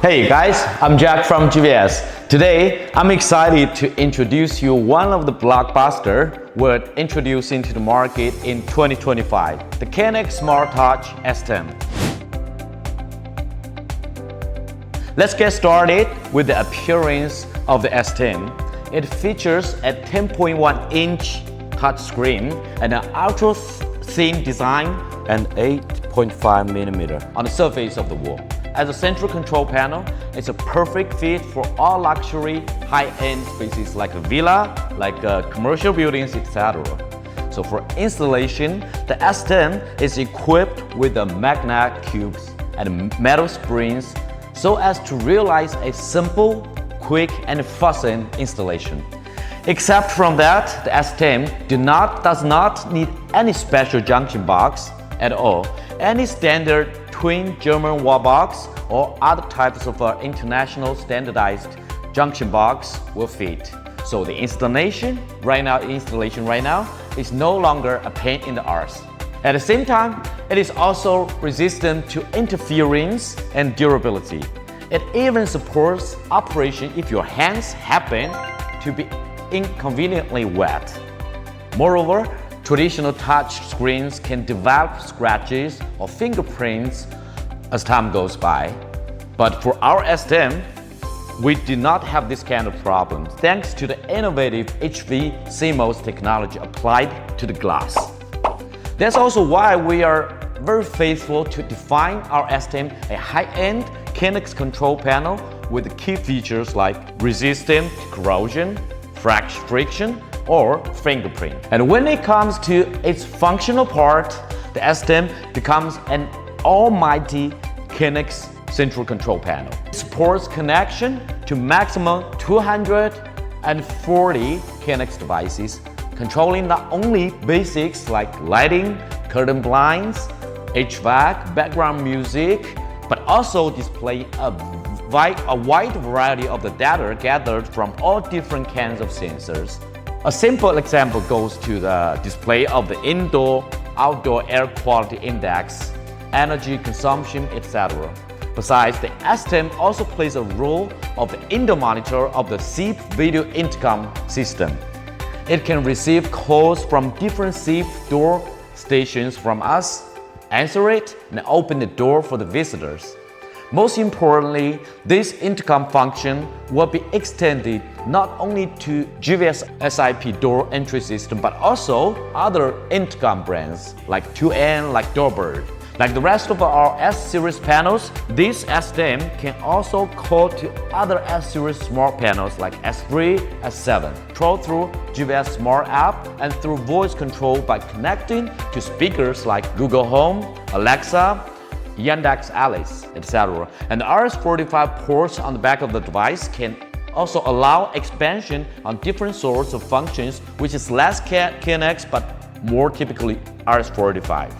Hey guys, I'm Jack from GVS. Today, I'm excited to introduce you one of the blockbuster we're introducing to the market in 2025, the KNX Smart Touch S10. Let's get started with the appearance of the S10. It features a 10.1-inch touchscreen and an ultra-thin design and 8.5mm on the surface of the wall. As a central control panel, it's a perfect fit for all luxury, high-end spaces like a villa, like commercial buildings, etc. So for installation, the S10 is equipped with the magnet cubes and metal springs so as to realize a simple, quick, and fast installation. Except from that, the S10 does not need any special junction box at all. Any standard twin German wall box or other types of international standardized junction box will fit. So the installation right now is no longer a pain in the arse. At the same time, it is also resistant to interference and durability. It even supports operation if your hands happen to be inconveniently wet. Moreover, traditional touch screens can develop scratches or fingerprints as time goes by. But for our S10, we do not have this kind of problem thanks to the innovative HV CMOS technology applied to the glass. That's also why we are very faithful to define our S10 a high-end KNX control panel with key features like resistant to corrosion, friction, or fingerprint. And when it comes to its functional part, the S10 becomes an almighty KNX central control panel. It supports connection to maximum 240 KNX devices, controlling not only basics like lighting, curtain blinds, HVAC, background music, but also display a wide variety of the data gathered from all different kinds of sensors. A simple example goes to the display of the indoor-outdoor air quality index, energy consumption, etc. Besides, the S10 also plays a role of the indoor monitor of the SIP video intercom system. It can receive calls from different SIP door stations from us, answer it, and open the door for the visitors. Most importantly, this intercom function will be extended not only to GVS SIP door entry system, but also other intercom brands like 2N, like Doorbell. Like the rest of our S-series panels, this S10 can also call to other S-series smart panels like S3, S7, controlled through GVS Smart App and through voice control by connecting to speakers like Google Home, Alexa, Yandex Alice, etc. And the RS-45 ports on the back of the device can also allow expansion on different sorts of functions, which is less KNX but more typically RS-45.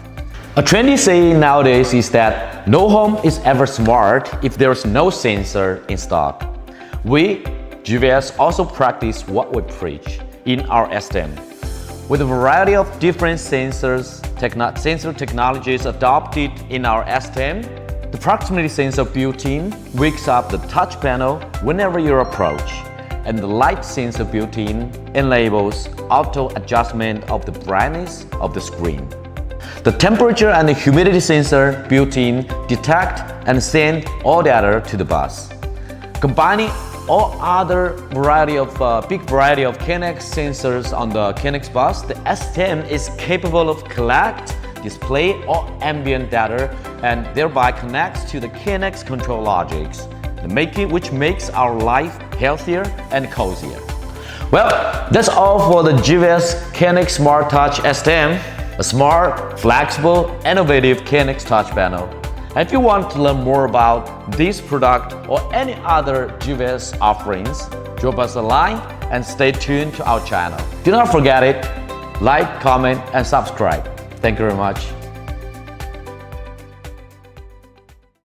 A trendy saying nowadays is that no home is ever smart if there's no sensor installed. We, GVS, also practice what we preach in our S10. With a variety of different sensor technologies adopted in our S10, the proximity sensor built-in wakes up the touch panel whenever you approach, and the light sensor built-in enables auto adjustment of the brightness of the screen. The temperature and the humidity sensor built-in detect and send all data to the bus. Combining all other big variety of KNX sensors on the KNX bus, the S10 is capable of collect, display all ambient data, and thereby connects to the KNX control logics, which makes our life healthier and cozier. Well, that's all for the GVS KNX Smart Touch S10, a smart, flexible, innovative KNX touch panel. And if you want to learn more about this product or any other GVS offerings, drop us a line and stay tuned to our channel. Do not forget it, like, comment, and subscribe. Thank you very much.